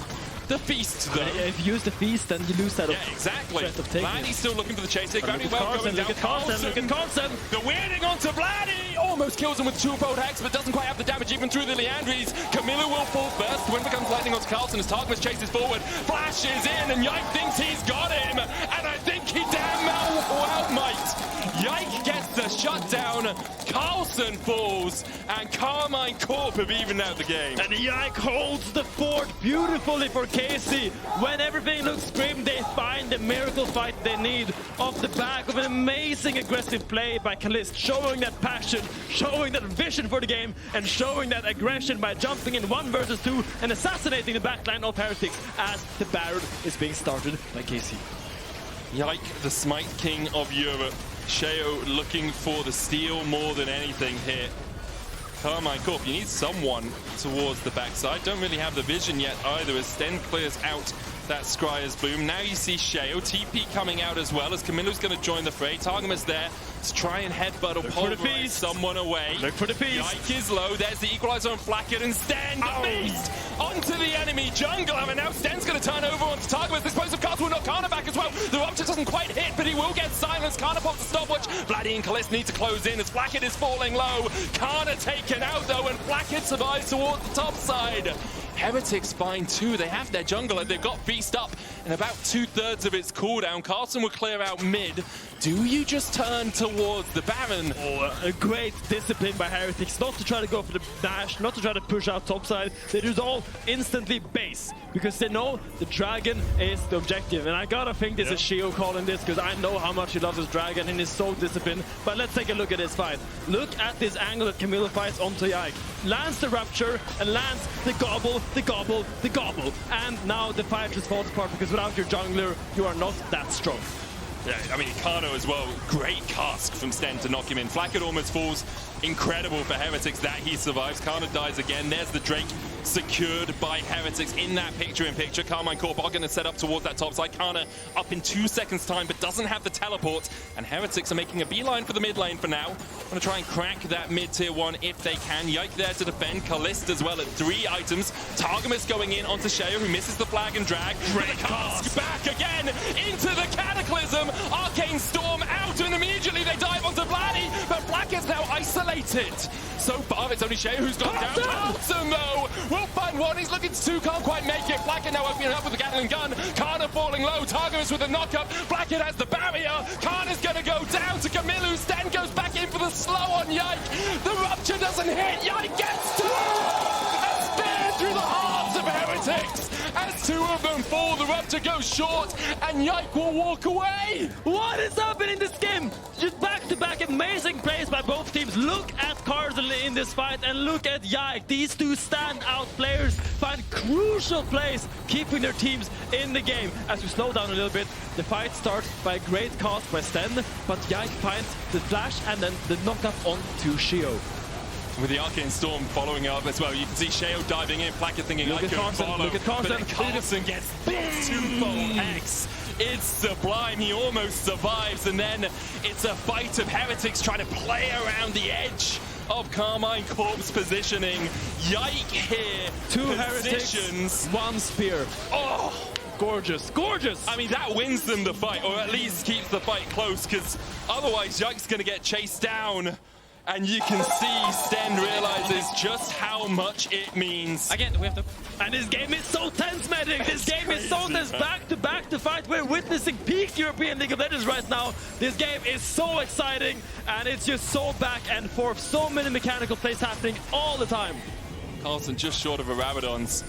the Feast though. If you use the Feast, then you lose that. Yeah, exactly. Vladi's still looking for the chase. Gravity well going down. Look at Carlsen. The weirding onto Vladi. Almost kills him with 2-fold Hex, but doesn't quite have the damage even through the Leandries. Kamiloo will fall first. Twin becomes lightning onto Carlsen as Targamas chases forward. Flashes in, and Yike thinks he's got him. And I think he damn well might. Yike gets the shutdown. Carlsen falls, and Karmine Corp have evened out the game. And Yike holds the fort beautifully for KC. When everything looks grim, they find the miracle fight they need off the back of an amazing aggressive play by Caliste, showing that passion, showing that vision for the game, and showing that aggression by jumping in 1 versus 2 and assassinating the backline of Heretics as the Baron is being started by KC. Yike, the Smite King of Europe. Sheo looking for the steal more than anything here. Karmine Corp, you need someone towards the backside. Don't really have the vision yet either as Stend clears out that Scryer's Boom. Now you see Sheo, TP coming out as well as Kamiloo's going to join the fray. Targamas there to try and headbutt or pulverize someone away. Look for the Feast. Yike is low. There's the Equalizer on Flakked and Stend. The Feast onto the enemy jungle. And now Stend's going to turn over onto Targamas. The explosive cast will knock Canna back as well. The object doesn't quite hit, but he will get silenced. Canna pops the stopwatch. Vladi and Caliste need to close in as Flakked is falling low. Canna taken out though, and Flakked survives towards the top side. Heretics fine too. They have their jungle and they've got Feast up in about 2/3 of its cooldown. Carlsen will clear out mid. Do you just turn towards the Baron? Oh, a great discipline by Heretics. Not to try to go for the dash, not to try to push out topside. They just all instantly base because they know the dragon is the objective. And I gotta think this is Sheo calling this because I know how much he loves his dragon and is so disciplined. But let's take a look at this fight. Look at this angle that Kamiloo fights onto Yike. Lands the Rupture and lands the Gobble, the Gobble, the Gobble. And now the fight just falls apart because without your jungler, you are not that strong. Yeah, I mean, Kano as well. Great cask from Stend to knock him in. Flakked almost falls. Incredible for Heretics that he survives. Kano dies again. There's the Drake secured by Heretics in that picture-in-picture. Karmine Corp are going to set up towards that top side. Canna up in 2 seconds time, but doesn't have the teleport. And Heretics are making a beeline for the mid lane for now. Going to try and crack that mid-tier 1 if they can. Yike there to defend. Caliste as well at 3 items. Targamas going in onto Sheo, who misses the flag and drag. Great cask back again into the Cataclysm. Arcane Storm out, and immediately they dive onto Vladi, but Black is now isolated. so far. It's only Sheo who's gone down. Carlsen, though, will find one. He's looking to two, can't quite make it. Flakked now opening up with the Gatling gun. Canna falling low. Targamas with a knock-up. Flakked has the barrier. Canna's going to go down to Kamiloo. Stend goes back in for the slow on Yike. The rupture doesn't hit. Yike gets two! A spear through the hearts of Heretics. As two of them fall, the rupture goes short, and Yike will walk away. What is happening in this game? Just back-to-back amazing plays by both teams. Look at Carlsen in this fight, and look at Yike. These two standout players find crucial plays, keeping their teams in the game. As we slow down a little bit, the fight starts by a great cast by Stend, but Yike finds the flash and then the knock-up onto Sheo. With the Arcane Storm following up as well, you can see Sheo diving in, Flakked thinking I could follow. Look at Carlsen. But then Carlsen gets this twofold X. It's sublime, he almost survives, and then it's a fight of Heretics trying to play around the edge of Karmine Corp's positioning. Yike here. Two Heretics, one spear. Oh! Gorgeous, gorgeous! I mean, that wins them the fight, or at least keeps the fight close, because otherwise Yike's going to get chased down. And you can see Stend realizes just how much it means. Again, we have to... And this game is so tense, Medic! This game is so tense, back-to-back to fight. We're witnessing peak European League of Legends right now. This game is so exciting, and it's just so back and forth. So many mechanical plays happening all the time. Carlsen just short of a Rabadon's.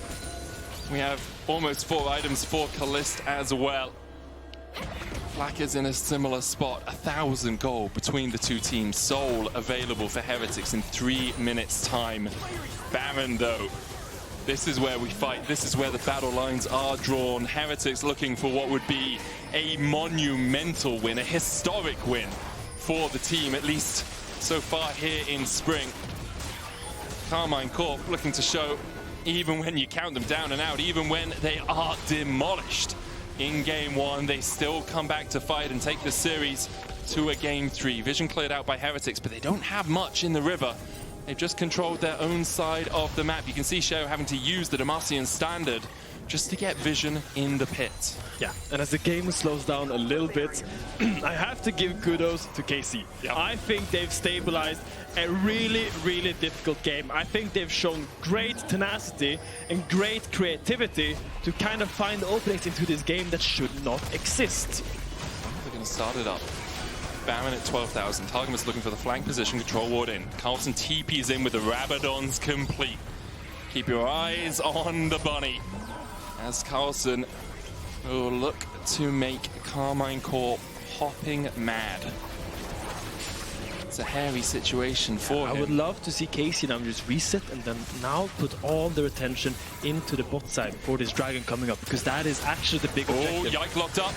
We have almost 4 items for Caliste as well. Flakked in a similar spot, 1,000 gold between the two teams. Soul available for Heretics in 3 minutes time. Baron though, this is where we fight. This is where the battle lines are drawn. Heretics looking for what would be a monumental win, a historic win for the team, at least so far here in spring. Karmine Corp looking to show, even when you count them down and out, even when they are demolished in game 1, they still come back to fight and take the series to a game 3. Vision cleared out by Heretics, but they don't have much in the river. They've just controlled their own side of the map. You can see Sheo having to use the Demacian standard just to get vision in the pit. Yeah, and as the game slows down a little bit, I have to give kudos to KC. Yeah. I think they've stabilized a really, really difficult game. I think they've shown great tenacity and great creativity to kind of find openings into this game that should not exist. They're going to start it up. Baron at 12,000. Targamas looking for the flank position, control ward in. Carlsen TP's in with the Rabadons complete. Keep your eyes on the bunny, as Carlsen will look to make Karmine Corp hopping mad. It's a hairy situation for him. I would love to see Kai'Sa now just reset and then now put all their attention into the bot side for this dragon coming up, because that is actually the big objective. Oh, Yike locked up.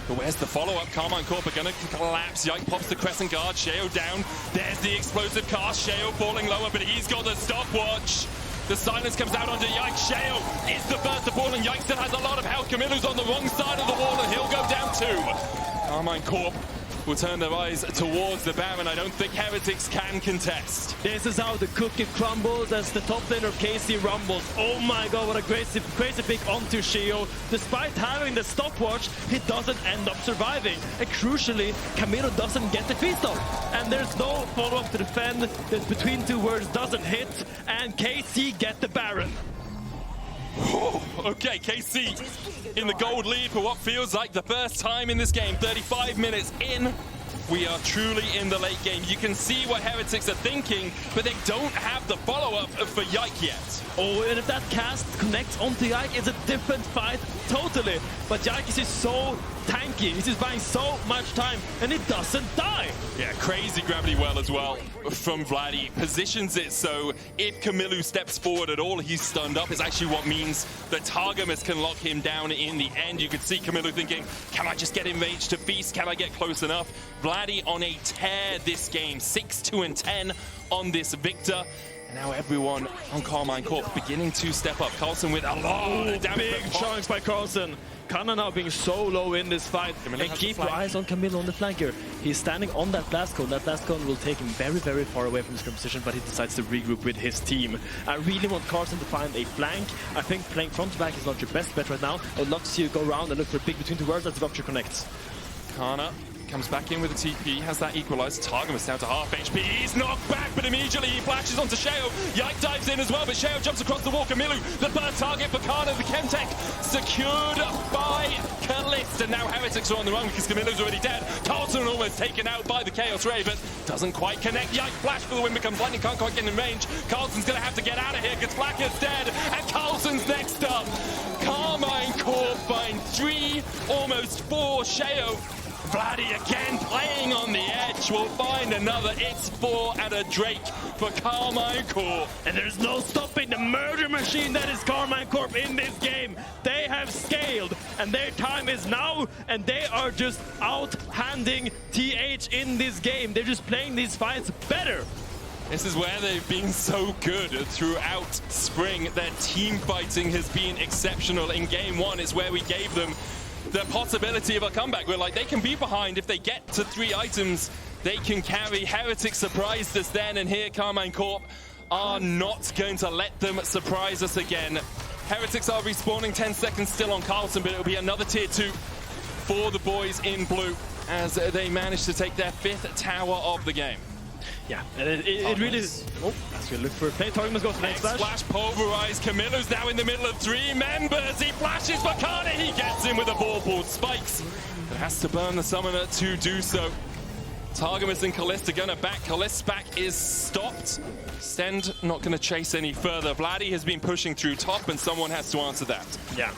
But where's the follow-up? Karmine Corp are going to collapse. Yike pops the crescent guard. Sheo down. There's the explosive cast. Sheo falling lower, but he's got the stopwatch. The silence comes out onto Yike. Sheo is the first to fall, and Yike still has a lot of health. Kamiloo's on the wrong side of the wall, and he'll go down too. Karmine Corp will turn their eyes towards the Baron. I don't think Heretics can contest. This is how the cookie crumbles as the top laner KC rumbles. Oh my god, what a crazy pick onto Sheo. Despite having the stopwatch, he doesn't end up surviving. And crucially, Kamiloo doesn't get the feast off. And there's no follow-up to defend. This between two words doesn't hit, and KC get the Baron. Okay, KC in the gold lead for what feels like the first time in this game. 35 minutes in, we are truly in the late game. You can see what Heretics are thinking, but they don't have the follow-up for Yike yet. Oh, and if that cast connects onto Yike, it's a different fight, totally. But Yike is just so tanky, he's just buying so much time, and it doesn't die. Yeah, crazy gravity well as well from Vladi. Positions it so if Kamiloo steps forward at all, he's stunned up. It's actually what means that Targamas can lock him down in the end. You could see Kamiloo thinking, can I just get in range to feast? Can I get close enough? Vladi on a tear this game, 6-2-10 on this Viktor. And now everyone on Karmine Corp beginning to step up. Carlsen with a lot of damage. Big chunks by Carlsen. Canna now being so low in this fight. And keep your eyes on Kamiloo on the flank here. He's standing on that blast cone. That blast cone will take him very, very far away from his current position, but he decides to regroup with his team. I really want Carlsen to find a flank. I think playing front to back is not your best bet right now. I would love to see you go around and look for a big between two worlds as the Rupture connects. Canna comes back in with a TP, has that equalized. Targamas down to half HP. He's knocked back, but immediately he flashes onto Sheo. Yike dives in as well, but Sheo jumps across the wall. Kamiloo, the first target for Canna, the Chemtech, secured by Caliste. And now Heretics are on the run because Kamiloo's already dead. Carlsen almost taken out by the Chaos Ray, but doesn't quite connect. Yike flash for the win becomes lightning, can't quite get in range. Carlsen's going to have to get out of here because Flakked's dead, and Carlsen's next up. Karmine Corp find 3, almost 4. Sheo. Vladi again playing on the edge. We'll find another X4 and a Drake for Karmine Corp. And there's no stopping the murder machine that is Karmine Corp in this game. They have scaled and their time is now, and they are just out-handing TH in this game. They're just playing these fights better. This is where they've been so good throughout spring. Their team fighting has been exceptional. In game 1 is where we gave them the possibility of a comeback. We're like, they can be behind. If they get to 3 items, they can carry. Heretics surprised us then, and here Karmine Corp are not going to let them surprise us again. Heretics are respawning, 10 seconds still on Carlsen, but it'll be another tier 2 for the boys in blue as they manage to take their 5th tower of the game. Yeah, and it really is. Oh, that's good. Look for a play. Targamas goes to the next flash. Pulverized. Kamiloo's now in the middle of 3 members. He flashes for Canna. He gets in with a ball pulled spikes. But has to burn the summoner to do so. Targamas and Caliste are going to back. Caliste's back is stopped. Stend not going to chase any further. Vladi has been pushing through top, and someone has to answer that. Yeah.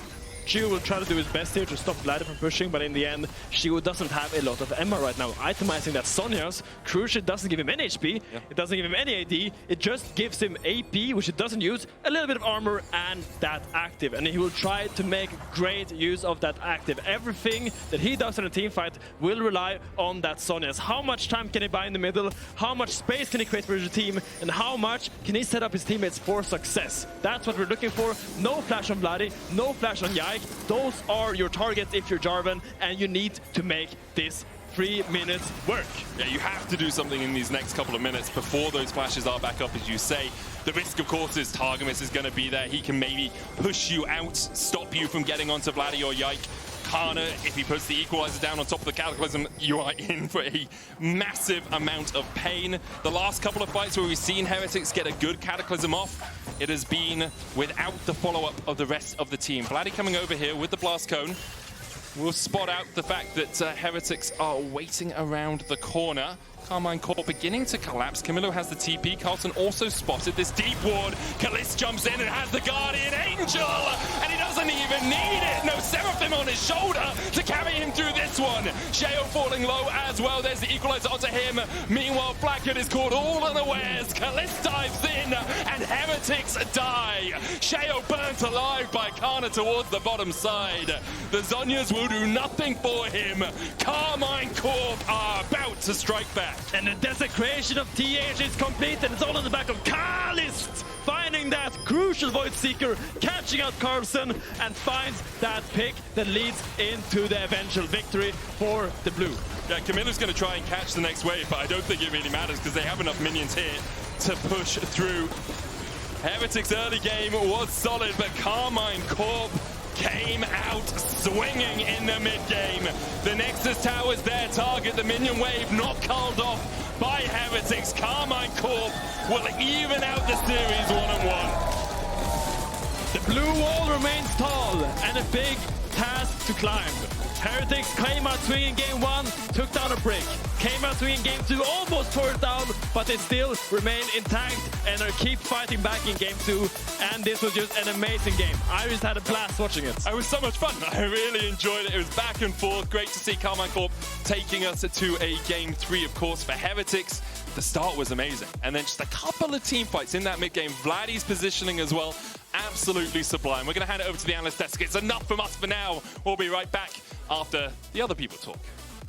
Sheo will try to do his best here to stop Vladi from pushing, but in the end, Sheo doesn't have a lot of Emma right now. Itemizing that Sonya's, crucial, doesn't give him any HP, it doesn't give him any AD, it just gives him AP, which it doesn't use, a little bit of armor, and that active. And he will try to make great use of that active. Everything that he does in a team fight will rely on that Sonya's. How much time can he buy in the middle? How much space can he create for his team? And how much can he set up his teammates for success? That's what we're looking for. No flash on Vladi, no flash on Yike. Those are your targets if you're Jarvan, and you need to make this 3 minutes work. Yeah, you have to do something in these next couple of minutes before those flashes are back up, as you say. The risk, of course, is Targamas is going to be there. He can maybe push you out, stop you from getting onto Vladi or Yike. Canna, if he puts the equalizer down on top of the Cataclysm, you are in for a massive amount of pain. The last couple of fights where we've seen Heretics get a good Cataclysm off, it has been without the follow-up of the rest of the team. Vladi coming over here with the Blast Cone. We'll spot out the fact that Heretics are waiting around the corner. Karmine Corp beginning to collapse. Kamiloo has the TP. Carlsen also spotted this deep ward. Caliste jumps in and has the Guardian Angel, and he doesn't even need it. No Seraphim on his shoulder to carry him through this one. Sheo falling low as well. There's the equalizer onto him. Meanwhile, Flakked is caught all unawares. Caliste dives in, and Heretics die. Sheo burnt alive by Canna towards the bottom side. The Zhonyas will do nothing for him. Karmine Corp are about to strike back. And the desecration of TH is complete, and it's all on the back of Caliste, finding that crucial Void Seeker, catching out Carlsen, and finds that pick that leads into the eventual victory for the blue. Yeah, Kamiloo's going to try and catch the next wave, but I don't think it really matters because they have enough minions here to push through. Heretics' early game was solid, but Karmine Corp came out swinging in the mid-game. The Nexus Tower is their target. The minion wave not called off by Heretics. Karmine Corp will even out the series 1-1. The blue wall remains tall and a big task to climb. Heretics came out swinging game 1, took down a brick. Came out swinging game 2, almost tore it down, but they still remain intact and are keep fighting back in game 2. And this was just an amazing game. I just had a blast watching it. It was so much fun. I really enjoyed it. It was back and forth. Great to see Karmine Corp taking us to a game 3, of course, for Heretics. The start was amazing. And then just a couple of team fights in that mid-game. Vladi's positioning as well. Absolutely sublime. We're going to hand it over to the analyst desk. It's enough from us for now. We'll be right back after the other people talk.